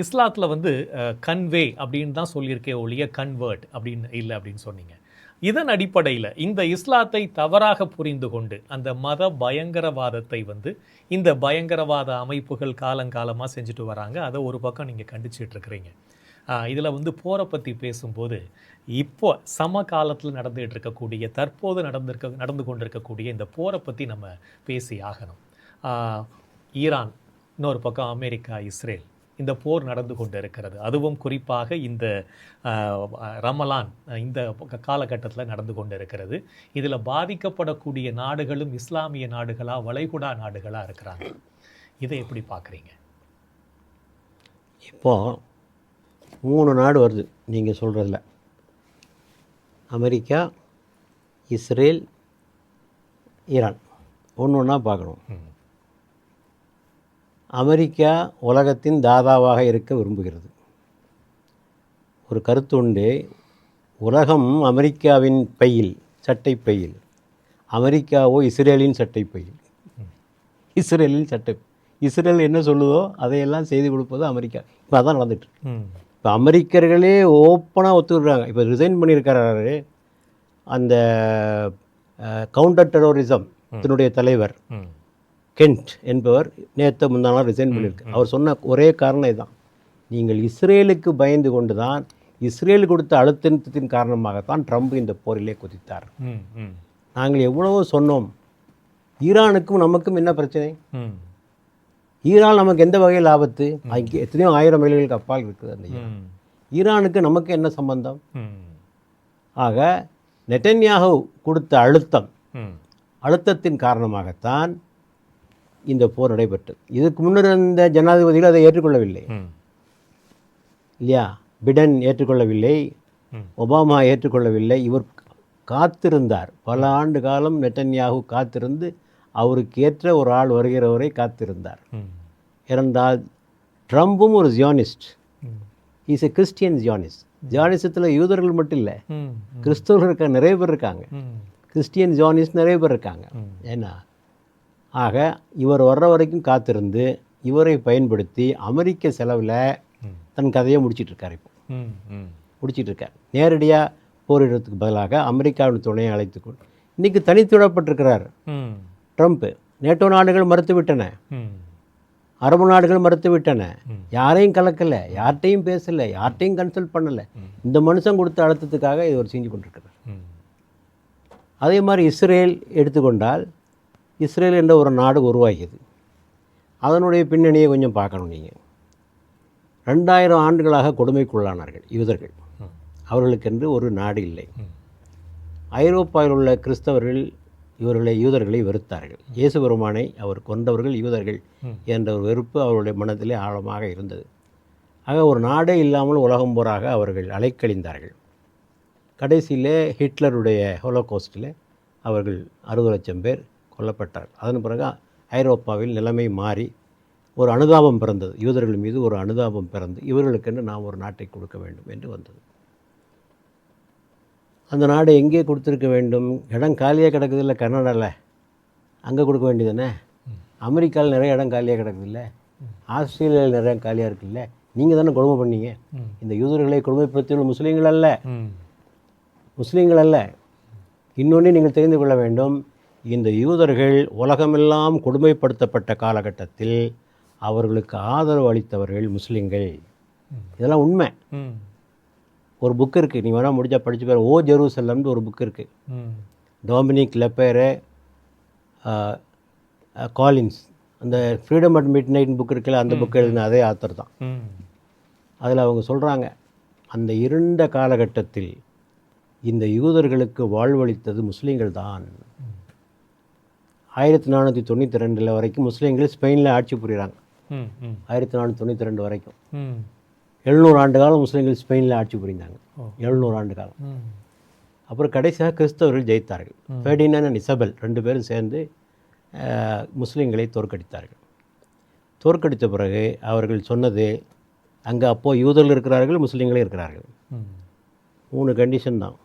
இஸ்லாத்தில் வந்து கன்வே அப்படின்னு தான் சொல்லியிருக்கே ஒழிய கன்வெர்ட் அப்படின்னு இல்லை அப்படின்னு சொன்னீங்க. இதன் அடிப்படையில் இந்த இஸ்லாத்தை தவறாக புரிந்து கொண்டு அந்த மத பயங்கரவாதத்தை வந்து இந்த பயங்கரவாத அமைப்புகள் காலங்காலமாக செஞ்சுட்டு வராங்க. அதை ஒரு பக்கம் நீங்கள் கண்டிச்சிட்டு இருக்கிறீங்க. இதில் வந்து போரை பற்றி பேசும்போது இப்போ சமகாலத்தில் நடந்துகிட்டு இருக்கக்கூடிய தற்போது நடந்து கொண்டிருக்கக்கூடிய இந்த போரை பற்றி நம்ம பேசி ஆகணும். ஈரான், இன்னொரு பக்கம் அமெரிக்கா, இஸ்ரேல், இந்த போர் நடந்து கொண்டு இருக்கிறது. அதுவும் குறிப்பாக இந்த ரமலான் இந்த காலகட்டத்தில் நடந்து கொண்டு இருக்கிறது. இதில் பாதிக்கப்படக்கூடிய நாடுகளும் இஸ்லாமிய நாடுகளாக, வளைகுடா நாடுகளாக இருக்கிறாங்க. இதை எப்படி பார்க்குறீங்க? இப்போது 3 நாடு வருது நீங்கள் சொல்கிறதில். America, Israel, Iran. ஒன்று ஒன்றா பார்க்கணும். அமெரிக்கா உலகத்தின் தாதாவாக இருக்க விரும்புகிறது. ஒரு கருத்து உண்டு, உலகம் அமெரிக்காவின் பையில், சட்டை பையில், அமெரிக்காவோ இஸ்ரேலின் சட்டை பையில். இஸ்ரேலின் சட்டை, இஸ்ரேல் என்ன சொல்லுதோ அதையெல்லாம் செய்து கொடுப்பது அமெரிக்கா. இப்போ அதான் நடந்துட்டு. இப்போ அமெரிக்கர்களே ஓப்பனாக ஒத்துக்கிறாங்க. இப்போ ரிசைன் பண்ணியிருக்கிறாரு அந்த கவுண்டர் டெரரிசம் இதனுடைய தலைவர் கென்ட் என்பவர். நேற்று முந்தானால் ரிசைன் பண்ணியிருக்கு. அவர் சொன்ன ஒரே காரணம் இதுதான், நீங்கள் இஸ்ரேலுக்கு பயந்து கொண்டு தான், இஸ்ரேல் கொடுத்த அழுத்தத்தின் காரணமாகத்தான் ட்ரம்ப் இந்த போரிலே குதித்தார். நாங்கள் எவ்வளவோ சொன்னோம், ஈரானுக்கும் நமக்கும் என்ன பிரச்சனை? ஈரான் நமக்கு எந்த வகையில் ஆபத்து? அங்கே எத்தனையோ 1000 மைல்களுக்கு அப்பால் இருக்குது அந்த ஈரானுக்கு நமக்கு என்ன சம்பந்தம்? ஆக நெட்டன்யாஹு கொடுத்த அழுத்தத்தின் காரணமாகத்தான் இந்த போர் நடைபெற்றது. இதுக்கு முன்னர் இருந்த ஜனாதிபதிகள் அதை ஏற்றுக்கொள்ளவில்லை இல்லையா? பிடன் ஏற்றுக்கொள்ளவில்லை, ஒபாமா ஏற்றுக்கொள்ளவில்லை. இவர் காத்திருந்தார். பல ஆண்டு காலம் நெட்டன்யாஹு காத்திருந்து அவருக்கு ஏற்ற ஒரு ஆள் வருகிறவரை காத்திருந்தார். இருந்தால் ட்ரம்பும் ஒரு ஜியானிஸ்ட், இஸ் எ கிறிஸ்டியன் ஜியானிஸ்ட். ஜியானிசத்தில் யூதர்கள் மட்டும் இல்லை, கிறிஸ்தவர்கள் நிறைய பேர் இருக்காங்க, கிறிஸ்டியன் ஜியானிஸ்ட் நிறைய பேர் இருக்காங்க. ஏன்னா ஆக இவர் வர்ற வரைக்கும் காத்திருந்து இவரை பயன்படுத்தி அமெரிக்க செலவில் தன் கதையை முடிச்சிட்ருக்கார். இப்போ முடிச்சிட்ருக்கார். நேரடியாக போரிடுறதுக்கு பதிலாக அமெரிக்காவின் துணையை அழைத்துக்கொண்டு இன்றைக்கி தனித்துவிடப்பட்டிருக்கிறார் ட்ரம்ப்பு. நேட்டோ நாடுகள் மறுத்துவிட்டன, அரபு நாடுகள் மறுத்துவிட்டன. யாரையும் கலக்கலை, யார்கிட்டையும் பேசலை, யார்கிட்டையும் கன்சல்ட் பண்ணலை. இந்த மனுஷன் கொடுத்த அழுத்தத்துக்காக இது ஒரு செஞ்சு கொண்டிருக்கிறார். அதே மாதிரி இஸ்ரேல் எடுத்துக்கொண்டால், இஸ்ரேல் என்ற ஒரு நாடு உருவாகியது. அதனுடைய பின்னணியை கொஞ்சம் பார்க்கணும் நீங்கள். 2000 ஆண்டுகளாக கொடுமைக்குள்ளானார்கள் யூதர்கள். அவர்களுக்கென்று ஒரு நாடு இல்லை. ஐரோப்பாவில் உள்ள கிறிஸ்தவர்கள் யூதர்களை வெறுத்தார்கள். இயேசு பெருமானை அவர் கொண்டவர்கள் யூதர்கள் என்ற ஒரு வெறுப்பு அவருடைய மனதிலே ஆழமாக இருந்தது. ஆக ஒரு நாடே இல்லாமல் உலகம் போராக அவர்கள் அலைக்கழிந்தார்கள். கடைசியிலே ஹிட்லருடைய ஹோலோகாஸ்டில் அவர்கள் 60 லட்சம் பேர் கொல்லப்பட்டார். அதன் பிறகு ஐரோப்பாவில் நிலைமை மாறி ஒரு அனுதாபம் பிறந்தது. யூதர்கள் மீது ஒரு அனுதாபம் பிறந்து இவர்களுக்கென்று நாம் ஒரு நாட்டை கொடுக்க வேண்டும் என்று வந்தது. அந்த நாடு எங்கே கொடுத்துருக்க வேண்டும்? இடம் காலியாக கிடக்குது இல்லை கனடாவில், அங்கே கொடுக்க வேண்டியதுதானே. அமெரிக்காவில் நிறைய இடம் காலியாக கிடக்குது இல்லை, ஆஸ்திரேலியாவில் நிறைய காலியாக இருக்குல்ல. நீங்கள் தானே கொடுமை பண்ணீங்க. இந்த யூதர்களை கொடுமைப்படுத்தியுள்ள முஸ்லீம்கள் அல்ல. இன்னொன்று நீங்கள் தெரிந்து கொள்ள வேண்டும், இந்த யூதர்கள் உலகமெல்லாம் கொடுமைப்படுத்தப்பட்ட காலகட்டத்தில் அவர்களுக்கு ஆதரவு அளித்தவர்கள் முஸ்லீம்கள். இதெல்லாம் உண்மை. ஒரு புக் இருக்குது, நீ வேணால் முடிஞ்சால் படித்து பேர். ஓ ஜெருசலம்னு ஒரு புக் இருக்குது. டொமினிக் லெப்பேரே காலின்ஸ், அந்த freedom at mid night book இருக்குல்ல, அந்த புக் எழுதின அதே ஆத்தர் தான். அதில் அவங்க சொல்கிறாங்க, அந்த இருண்ட காலகட்டத்தில் இந்த யூதர்களுக்கு வாழ்வளித்தது முஸ்லீம்கள் தான். 1492 வரைக்கும் முஸ்லீம்கள் ஸ்பெயினில் ஆட்சி புரிகிறாங்க. 1492 வரைக்கும் 700 ஆண்டு காலம் முஸ்லீம்கள் ஸ்பெயினில் ஆட்சி புரிந்தாங்க. 700 ஆண்டு காலம். அப்புறம் கடைசியாக கிறிஸ்தவர்கள் ஜெயித்தார்கள். ஃபெர்டினாண்ட் அண்ட் இசபெல் 2 பேரும் சேர்ந்து முஸ்லீம்களை தோற்கடித்தார்கள். தோற்கடித்த பிறகு அவர்கள் சொன்னது, அங்கே அப்போது யூதர்கள் இருக்கிறார்கள், முஸ்லீம்களே இருக்கிறார்கள். 3 கண்டிஷன் தான்.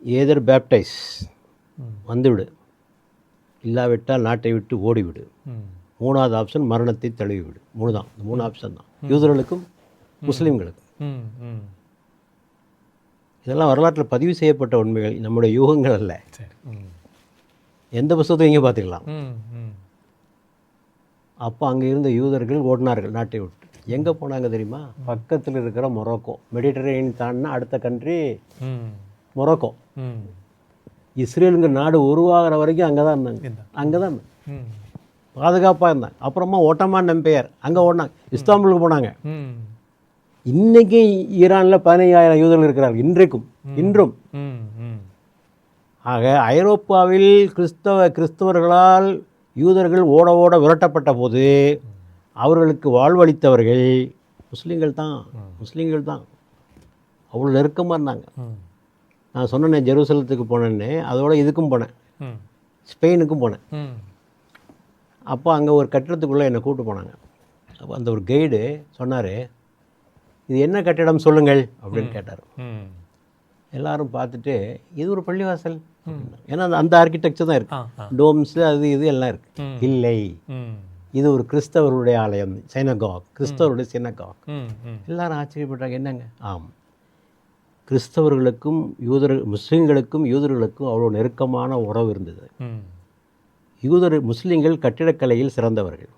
ஏதர் பேப்டைஸ், வந்துவிடு, இல்லாவிட்டால் நாட்டை விட்டு ஓடிவிடு. மூணாவது ஆப்ஷன் மரணத்தை தழுவிவிடு. தான் இந்த 3 ஆப்ஷன் தான் யூதர்களுக்கும் முஸ்லீம்களுக்கும். ம் ம் இதெல்லாம் வரலாற்றில் பதிவு செய்யப்பட்ட உண்மைகள், நம்முடைய யூகங்கள் அல்ல. சரி. ம் எந்த புத்தகத்தையும் இங்கே பார்த்துக்கலாம். ம் ம் அப்போ அங்கே இருந்த யூதர்கள் ஓடினார்கள் நாட்டை விட்டு. எங்கே போனாங்க தெரியுமா? பக்கத்தில் இருக்கிற மொரோக்கோ. மெடிட்டரேனியன் தாண்டினா அடுத்த கண்ட்ரி ம் மொரோக்கோ. ம் இஸ்ரேலுங்கிற நாடு உருவாகிற வரைக்கும் அங்கே தான் இருந்தாங்க. அங்கே தான் ம் பாதுகாப்பாக இருந்தாங்க. அப்புறமா ஒட்டமான் எம்பையர் அங்கே ஓடினாங்க, இஸ்தாம்புலுக்கு போனாங்க. ம் இன்றைக்கி ஈரானில் 15,000 யூதர்கள் இருக்கிறார்கள் இன்றும். ம் ம் ஆக ஐரோப்பாவில் கிறிஸ்தவர்களால் யூதர்கள் ஓட ஓட விரட்டப்பட்ட போது அவர்களுக்கு வாழ்வளித்தவர்கள் முஸ்லீம்கள் தான். அவ்வளோ நெருக்கமாக இருந்தாங்க. நான் சொன்னேனே ஜெருசலத்துக்கு போனேன்னு, அதோட இதுக்கும் போனேன், ஸ்பெயினுக்கும் போனேன். அப்போ அங்கே ஒரு கட்டிடத்துக்குள்ளே என்னை கூப்பிட்டு போனாங்க. அப்போ அந்த ஒரு கைடு சொன்னார், இது என்ன கட்டிடம் சொல்லுங்கள் அப்படின்னு கேட்டார். எல்லாரும் பார்த்துட்டு இது ஒரு பள்ளிவாசல், ஏன்னா அந்த ஆர்கிடெக்சர் தான் இருக்குது, டோம்ஸு அது இது எல்லாம் இருக்குது. இல்லை, இது ஒரு கிறிஸ்தவருடைய ஆலயம், சைனகாக், கிறிஸ்தவருடைய சினகாக். எல்லாரும் ஆச்சரியப்பட்டாங்க, என்னங்க? ஆம், கிறிஸ்தவர்களுக்கும் முஸ்லீம்களுக்கும் யூதர்களுக்கும் அவ்வளோ நெருக்கமான உறவு இருந்தது. முஸ்லீம்கள் கட்டிடக்கலையில் சிறந்தவர்கள்.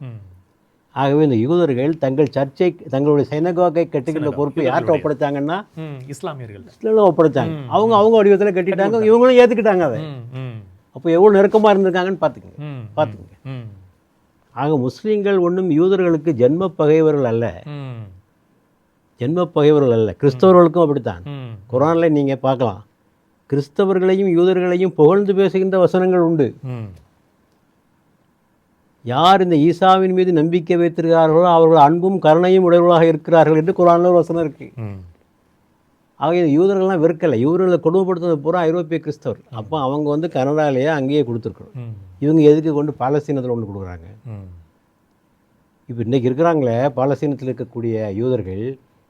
ஆகவே இந்த யூதர்கள் தங்களுடைய சைனகாகை கட்டுகின்ற பொறுப்பை யார்கிட்ட ஒப்படைத்தாங்கன்னா இஸ்லாமியர்கள் ஒப்படைத்தாங்க. அவங்க வடிவத்தில் கட்டிட்டாங்க, இவங்களும் ஏற்றுக்கிட்டாங்க அதை. அப்போ எவ்வளோ நெருக்கமாக இருந்திருக்காங்கன்னு பார்த்துக்குங்க. ஆக முஸ்லீம்கள் ஒன்றும் யூதர்களுக்கு ஜென்ம பகைவர்கள் அல்ல, கிறிஸ்தவர்களுக்கும் அப்படித்தான். குர்ஆனில் நீங்கள் பார்க்கலாம், கிறிஸ்தவர்களையும் யூதர்களையும் புகழ்ந்து பேசுகின்ற வசனங்கள் உண்டு. யார் இந்த ஈசாவின் மீது நம்பிக்கை வைத்திருக்கிறார்களோ அவர்கள் அன்பும் கருணையும் உடையவர்களாக இருக்கிறார்கள் என்று குர்ஆனில் ஒரு வசனம் இருக்குது. ஆக இந்த யூதர்கள்லாம் வெறுக்கலை, யூதர்களை கொடுமைப்படுத்துறது பூரா ஐரோப்பிய கிறிஸ்தவர். அப்போ அவங்க கனடாலேயே அங்கேயே கொடுத்துருக்கணும். இவங்க எதுக்கு கொண்டு பாலஸ்தீனத்தில் ஒன்று கொடுக்குறாங்க? இப்போ இன்றைக்கி இருக்கிறாங்களே பாலஸ்தீனத்தில் இருக்கக்கூடிய யூதர்கள்,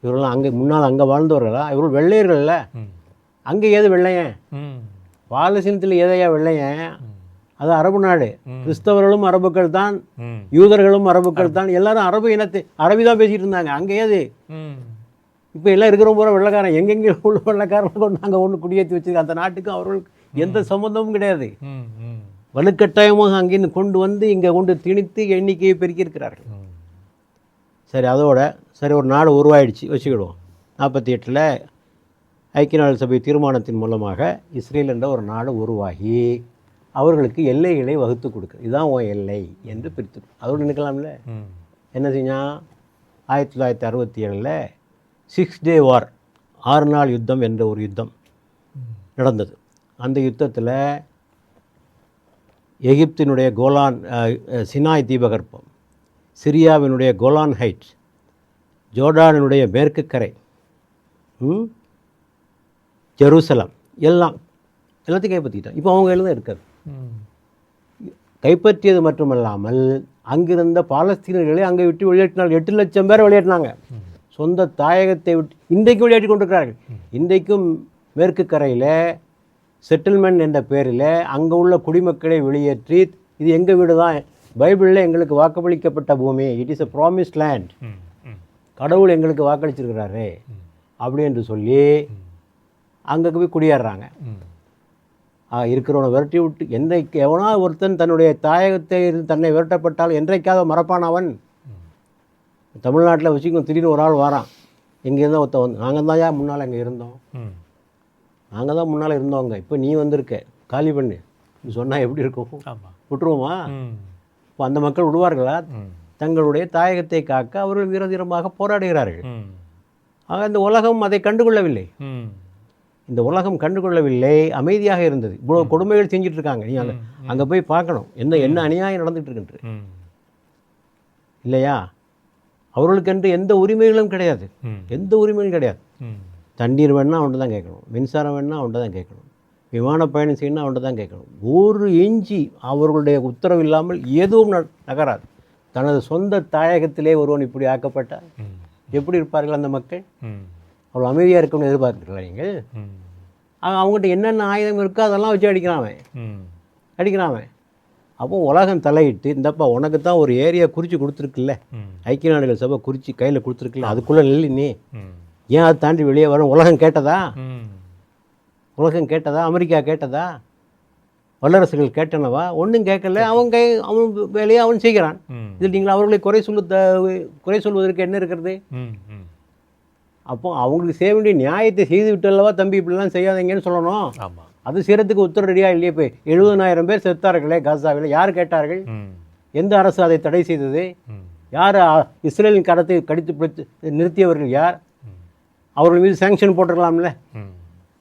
இவர்கள்லாம் முன்னால் அங்கே வாழ்ந்தவர்களா? இவர்கள் வெள்ளையர்கள்ல. அங்கே ஏது வெள்ளையன்? பாலஸ்தீனத்தில் ஏதையா வெள்ளையன்? அது அரபு நாடு. கிறிஸ்தவர்களும் அரபுக்கள் தான், யூதர்களும் அரபுக்கள் தான். எல்லாரும் அரபி தான் பேசிகிட்டு இருந்தாங்க. அங்கே ஏது? இப்போ எல்லாம் இருக்கிற பூரா வெள்ளைக்காரன். எங்கெங்கே உள்ள வெள்ளைக்காரனை கொண்டு நாங்கள் ஒன்று குடியேற்றி வச்சுருக்கோம். அந்த நாட்டுக்கும் அவர்களுக்கு எந்த சம்மந்தமும் கிடையாது. வலுக்கட்டாயமாக அங்கேருந்து கொண்டு வந்து இங்கே கொண்டு திணித்து எண்ணிக்கையை பெருக்கியிருக்கிறார்கள். சரி ஒரு நாடு உருவாயிடுச்சு வச்சுக்கிடுவோம். 48 ஐக்கிய நாடு சபை தீர்மானத்தின் மூலமாக இஸ்ரேல் என்ற ஒரு நாடு உருவாகி அவர்களுக்கு எல்லைகளை வகுத்து கொடுக்குறது. இதுதான் உன் எல்லை என்று பிரித்து அதோடு நிற்கலாம்ல. என்ன செஞ்சான்? 1967 6 டே வார், 6 நாள் யுத்தம் என்ற ஒரு யுத்தம் நடந்தது. அந்த யுத்தத்தில் எகிப்தினுடைய கோலான் சினாய் தீபகற்பம், சிரியாவினுடைய கோலான் ஹைட்ஸ், ஜோர்டானினுடைய மேற்கு கரை, ஜெருசலம் எல்லாத்தையும் கைப்பற்றிட்டான். இப்போ அவங்க கையில் தான் இருக்காது. கைப்பற்றியது மட்டுமல்லாமல் அங்கிருந்த பாலஸ்தீனர்களை அங்கே விட்டு வெளியேற்றினார்கள். 8 லட்சம் பேரை வெளியேற்றினாங்க. சொந்த தாயகத்தை விட்டு இன்றைக்கும் வெளியேற்றி கொண்டிருக்கிறார்கள். இன்றைக்கும் மேற்கு கரையில் செட்டில்மெண்ட் என்ற பேரில் அங்கே உள்ள குடிமக்களை வெளியேற்றி, இது எங்கள் வீடு தான், பைபிளில் எங்களுக்கு வாக்களிக்கப்பட்ட பூமி, it is a promised land, கடவுள் எங்களுக்கு வாக்களிச்சிருக்கிறாரு அப்படி என்று சொல்லி அங்கே போய் குடியேறாங்க. இருக்கிறவனை விரட்டி விட்டு எவனா ஒருத்தன் தன்னுடைய தாயகத்தை தன்னை விரட்டப்பட்டால் என்றைக்காவது மறப்பான் அவன்? தமிழ்நாட்டில் வச்சுக்கோ, திடீர்னு ஒரு ஆள் வாரான், எங்கே இருந்தால் ஒருத்தன் வந்து, நாங்கள் தான் முன்னால் அங்கே இருந்தோம், நாங்கள் தான் முன்னால் இருந்தோங்க, இப்போ நீ வந்திருக்க, காலி பண்ணு நீ சொன்னால் எப்படி இருக்கும்? விட்டுருவோமா? இப்போ அந்த மக்கள் விடுவார்களா? தங்களுடைய தாயகத்தை காக்க அவர்கள் வீரதீரமாக போராடுகிறார்கள். ஆக இந்த உலகம் அதை கண்டுகொள்ளவில்லை. இந்த உலகம் கண்டுகொள்ளவில்லை, அமைதியாக இருந்தது. இவ்வளோ கொடுமைகள் செஞ்சுட்டு இருக்காங்க. நீ அங்கே போய் பார்க்கணும், என்ன அநியாயம் நடந்துகிட்டு இருக்குன்ட்டு, இல்லையா? அவர்களுக்கென்று எந்த உரிமைகளும் கிடையாது, எந்த உரிமையும் கிடையாது. தண்ணீர் வேணுன்னா அவன்கிட்ட தான் கேட்கணும், மின்சாரம் வேணுன்னா அவன்கிட்ட தான் கேட்கணும், விமான பயணம் செய்யணும்னா அவன்கிட்ட தான் கேட்கணும். ஒரு இஞ்சி அவர்களுடைய உத்தரவு இல்லாமல் எதுவும் நகராது. தனது சொந்த தாயகத்திலே ஒருவன் இப்படி ஆக்கப்பட்டால் எப்படி இருப்பார்கள் அந்த மக்கள்? அவ்வளோ அமைதியாக இருக்கணும்னு எதிர்பார்க்குறீங்களா நீங்கள்? அவங்ககிட்ட என்னென்ன ஆயுதம் இருக்கோ அதெல்லாம் வச்சு அடிக்கிறான். அப்போ உலகம் தலையிட்டு இந்தப்பா உனக்கு தான் ஒரு ஏரியா குறித்து கொடுத்துருக்குல்ல, ஐக்கிய நாடுகள் சபை குறித்து கையில் கொடுத்துருக்குல்ல, அதுக்குள்ளே நில்லு நீ, ஏன் அதை தாண்டி வெளியே வரும்? உலகம் கேட்டதா? உலகம் கேட்டதா? அமெரிக்கா கேட்டதா? வல்லரசுகள் கேட்டனவா? ஒன்றும் கேட்கல. அவன் வேலையை அவன் செய்கிறான். இதில் நீங்கள் அவர்களை குறை சொல்வதற்கு என்ன இருக்கிறது? அப்போ அவங்களுக்கு செய்ய வேண்டிய நியாயத்தை செய்து விட்டல்லவா தம்பி, இப்படிலாம் செய்யாதீங்கன்னு சொல்லணும். அது செய்கிறதுக்கு உத்தரவு ரெடியாக இல்லையே. போய் 70,000 பேர் செத்தார்களே காசாவில், யார் கேட்டார்கள்? எந்த அரசு அதை தடை செய்தது? யார் இஸ்ரேலின் கரத்தை கடித்து பிடித்து நிறுத்தியவர்கள் யார்? அவர்கள் மீது சாங்ஷன் போட்டிருக்கலாம்ல,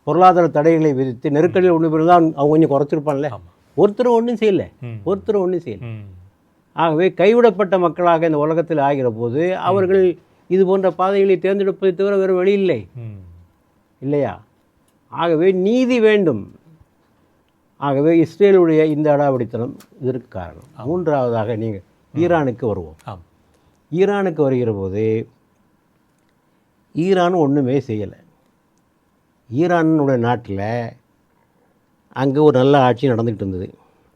பொருளாதார தடைகளை விதித்து நெருக்கடியில் ஒன்று இருந்தால் அவங்க கொஞ்சம் குறைச்சிருப்பான்ல. ஒருத்தரும் ஒன்றும் செய்யலை. ஆகவே கைவிடப்பட்ட மக்களாக இந்த உலகத்தில் ஆகிற போது அவர்கள் இது போன்ற பாதைகளை தேர்ந்தெடுப்பதை தவிர வேறு வழி இல்லை இல்லையா? ஆகவே நீதி வேண்டும். ஆகவே இஸ்ரேலுடைய இந்த அடாவடித்தனம் இதற்கு காரணம். மூன்றாவதாக நீங்கள் ஈரானுக்கு வருவோம். ஈரானுக்கு வருகிற போது ஈரான் ஒன்றுமே செய்யலை. ஈரானுடைய நாட்டில் அங்கே ஒரு நல்ல ஆட்சி நடந்துக்கிட்டு இருந்தது,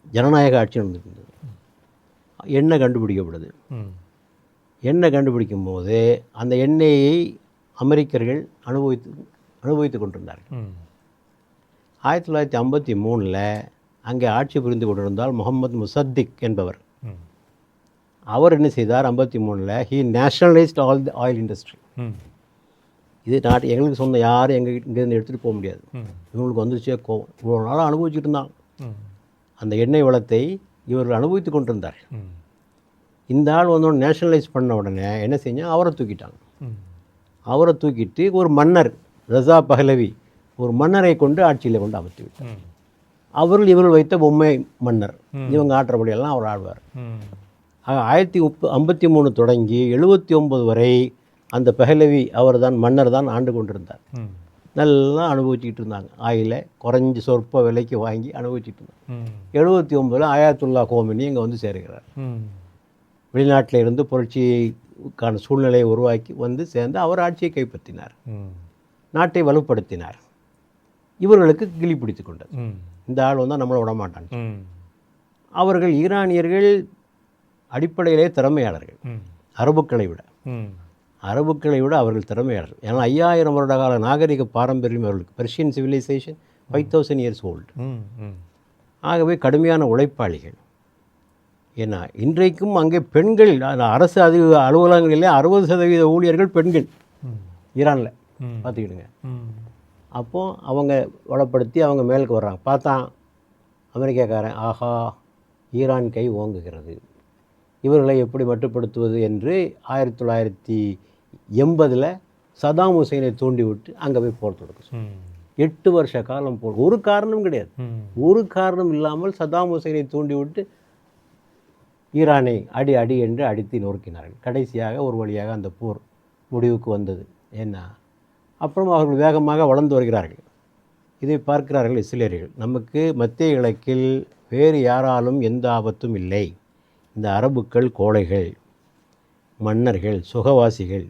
ஜனநாயக ஆட்சி நடந்துகிட்டு இருந்தது. எண்ணெய் கண்டுபிடிக்கப்படுது. எண்ணெய் கண்டுபிடிக்கும் போது அந்த எண்ணெயை அமெரிக்கர்கள் அனுபவித்து கொண்டிருந்தார்கள். 1953 அங்கே ஆட்சி புரிந்து கொண்டிருந்தால் முகமது முசத்திக் என்பவர், அவர் என்ன செய்தார்? 53 he nationalised all the oil industry. இது நாட்டு எங்களுக்கு சொந்த, யாரும் இங்கேருந்து எடுத்துகிட்டு போக முடியாது. இவங்களுக்கு வந்துச்சே கோவம். இவ்வளோ நாளாக அனுபவிச்சுட்டு இருந்தாங்க அந்த எண்ணெய் வளத்தை, இவர்கள் அனுபவித்து கொண்டிருந்தார். இந்த ஆள் வந்தோடனே நேஷனலைஸ் பண்ண உடனே என்ன செஞ்சால் அவரை தூக்கிட்டாங்க. அவரை தூக்கிட்டு ஒரு மன்னர் ரஸா பஹலவி, ஒரு மன்னரை கொண்டு ஆட்சியில் கொண்டு அமர்த்தி விட்டார். இவர்கள் வைத்த பொம்மை மன்னர், இவங்க ஆற்றபடியெல்லாம் அவர் ஆடுவார். 1953 தொடங்கி 79 வரை அந்த பஹலவி அவர் தான், மன்னர் தான் ஆண்டு கொண்டிருந்தார். நல்லா அனுபவிச்சுக்கிட்டு இருந்தாங்க. ஆயில குறைஞ்சி சொற்ப விலைக்கு வாங்கி அனுபவிச்சுட்டு இருந்தாங்க. 79 ஆயத்துல்லா கோமினி இங்கே வந்து சேருகிறார். வெளிநாட்டில் இருந்து புரட்சிக்கான சூழ்நிலையை உருவாக்கி வந்து சேர்ந்து அவர் ஆட்சியை கைப்பற்றினார், நாட்டை வலுப்படுத்தினார். இவர்களுக்கு கிளி பிடித்து கொண்டது. இந்த ஆள் வந்தால் நம்மளை விட மாட்டாங்க. அவர்கள் ஈரானியர்கள் அடிப்படையிலே திறமையாளர்கள், அரபுக்களை விட அவர்கள் திறமையாளர்கள். ஏன்னா 5000 வருட கால நாகரிக பாரம்பரியம் அவர்களுக்கு. Persian civilisation 5000 years old. ஆகவே கடுமையான உழைப்பாளிகள். ஏன்னா இன்றைக்கும் அங்கே பெண்கள், அரசு அலுவலகங்களிலே 60% ஊழியர்கள் பெண்கள் ஈரானில், பார்த்துக்கிடுங்க. அப்போது அவங்க வளப்படுத்தி அவங்க மேலுக்கு வர்றாங்க. பார்த்தான் அமெரிக்காக்காரன், ஆஹா ஈரான் கை ஓங்குகிறது, இவர்களை எப்படி மட்டுப்படுத்துவது என்று 1980 சதாம் ஹுசைனை தூண்டிவிட்டு அங்கே போய் போர் தொடுக்க 8 வருஷ காலம் போர். ஒரு காரணம் கிடையாது, ஒரு காரணம் இல்லாமல் சதாம் ஹுசைனை தூண்டிவிட்டு ஈரானை அடி அடி என்று அடித்து நொறுக்கினார்கள். கடைசியாக ஒரு வழியாக அந்த போர் முடிவுக்கு வந்தது. ஏன்னா அப்புறம் அவர்கள் வேகமாக வளர்ந்து வருகிறார்கள். இதை பார்க்கிறார்கள் இஸ்ரேலியர்கள். நமக்கு மத்திய கிழக்கில் வேறு யாராலும் எந்த ஆபத்தும் இல்லை. இந்த அரபுக்கள் கோழைகள், மன்னர்கள், சுகவாசிகள்,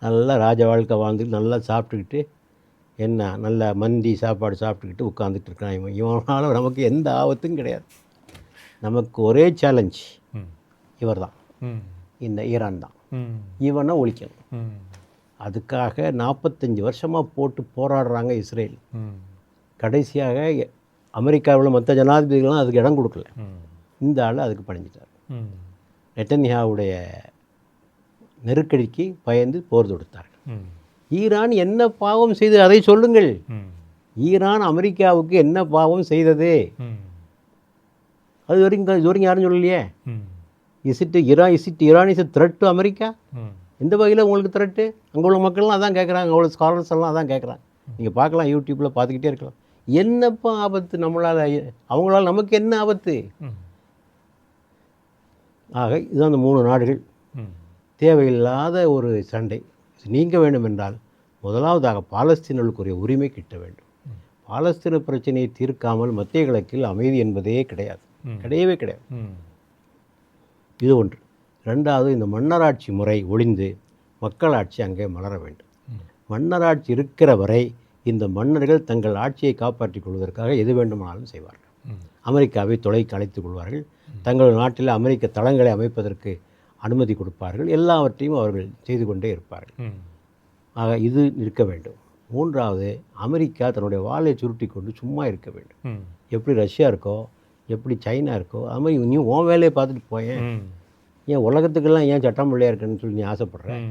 நல்லா ராஜ வாழ்க்கை வாழ்ந்து நல்லா சாப்பிட்டுக்கிட்டு, என்ன நல்ல மந்தி சாப்பாடு சாப்பிட்டுக்கிட்டு உட்காந்துட்டு இருக்கான். இவனால நமக்கு எந்த ஆபத்தும் கிடையாது. நமக்கு ஒரே சேலஞ்ச் இவர் தான், இந்த ஈரான் தான். இவனை ஒழிக்கணும். அதுக்காக 45 வருஷமாக போட்டு போராடுறாங்க இஸ்ரேல். கடைசியாக அமெரிக்காவில் மற்ற ஜனாதிபதிகளும் அதுக்கு இடம் கொடுக்கல. இந்த ஆள் அதுக்கு பணிஞ்சிட்டார். நெட்டன்யாவுடைய நெருக்கடிக்கு பயந்து போர் தொடுத்தார்கள். ஈரான் என்ன பாவம் செய்தது அதை சொல்லுங்கள். ஈரான் அமெரிக்காவுக்கு என்ன பாவம் செய்தது? அது வரைக்கும் யாரும் சொல்லலையே. Iran is thread to America. எந்த வகையில் உங்களுக்கு த்ரெட்டு? அங்கே உள்ள மக்கள்லாம் அதான் கேட்குறாங்க, அங்கே உள்ள ஸ்காலர்ஸ் எல்லாம் அதான் கேட்குறாங்க. நீங்கள் பார்க்கலாம், யூடியூப்பில் பார்த்துக்கிட்டே இருக்கலாம். என்னப்பா ஆபத்து நம்மளால், அவங்களால் நமக்கு என்ன ஆபத்து? ஆக இதுதான் அந்த 3 நாடுகள். தேவையில்லாத ஒரு சண்டை நீங்க வேண்டும் என்றால் முதலாவதாக பாலஸ்தீனர்களுக்குரிய உரிமை கிட்ட வேண்டும். பாலஸ்தீன பிரச்சனையை தீர்க்காமல் மத்திய கிழக்கில் அமைதி என்பதே கிடையாது, கிடையவே கிடையாது. இது ஒன்று. ரெண்டாவது, இந்த மன்னராட்சி முறை ஒழிந்து மக்களாட்சி அங்கே மலர வேண்டும். மன்னராட்சி இருக்கிற வரை இந்த மன்னர்கள் தங்கள் ஆட்சியை காப்பாற்றிக் கொள்வதற்காக எது வேண்டுமானாலும் செய்வார்கள். அமெரிக்காவை தொலைக்கு அழைத்துக் கொள்வார்கள். தங்கள் நாட்டில் அமெரிக்க தளங்களை அமைப்பதற்கு அனுமதி கொடுப்பார்கள். எல்லாவற்றையும் அவர்கள் செய்து கொண்டே இருப்பார்கள். ஆக இது இருக்க வேண்டும். மூன்றாவது, அமெரிக்கா தன்னுடைய வாளை சுருட்டி கொண்டு சும்மா இருக்க வேண்டும். எப்படி ரஷ்யா இருக்கோ, எப்படி சைனா இருக்கோ, அது மாதிரி நீ உன் வேலையை பார்த்துட்டு போயேன். ஏன் உலகத்துக்கெல்லாம் ஏன் சட்டம் பிள்ளையா இருக்குன்னு சொல்லி நீ ஆசைப்படுறேன்?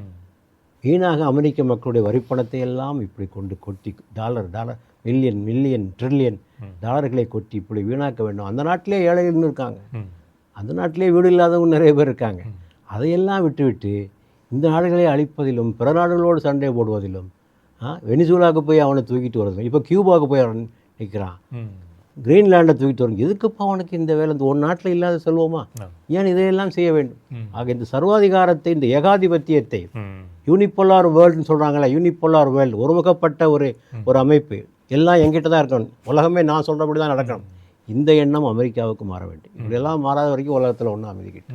வீணாக அமெரிக்க மக்களுடைய வரிப்பணத்தை எல்லாம் இப்படி கொண்டு கொட்டி டாலர் மில்லியன் ட்ரில்லியன் டாலர்களை கொட்டி இப்படி வீணாக்க வேண்டும். அந்த நாட்டிலே ஏழைகள்னு இருக்காங்க, அந்த நாட்டிலே வீடு இல்லாதவங்க நிறைய பேர் இருக்காங்க. அதையெல்லாம் விட்டுவிட்டு இந்த நாடுகளை அழிப்பதிலும் பிற நாடுகளோடு சண்டை போடுவதிலும், வெனிசுலாவுக்கு போய் அவனை தூக்கிட்டு வருது, இப்போ கியூபாவுக்கு போய் அவன் நிற்கிறான், கிரீன்லாண்டை தூக்கிட்டு வரும். எதுக்குப்பா அவனுக்கு இந்த வேலை? இந்த ஒரு நாட்டில் இல்லாத செல்வமா? ஏன் இதையெல்லாம் செய்ய வேண்டும்? ஆக இந்த சர்வாதிகாரத்தை, இந்த ஏகாதிபத்தியத்தை, யூனிபோலார் வேர்ல்டுன்னு சொல்கிறாங்களே, யூனிபோலார் வேர்ல்டு, ஒருமுகப்பட்ட ஒரு அமைப்பு, எல்லாம் என்கிட்ட தான் இருக்கணும், உலகமே நான் சொல்கிறபடி தான் நடக்கணும், இந்த எண்ணம் அமெரிக்காவுக்கு மாற வேண்டும். இப்படியெல்லாம் மாறாத வரைக்கும் உலகத்தில் ஒன்றும் அமைதிக்கிட்டு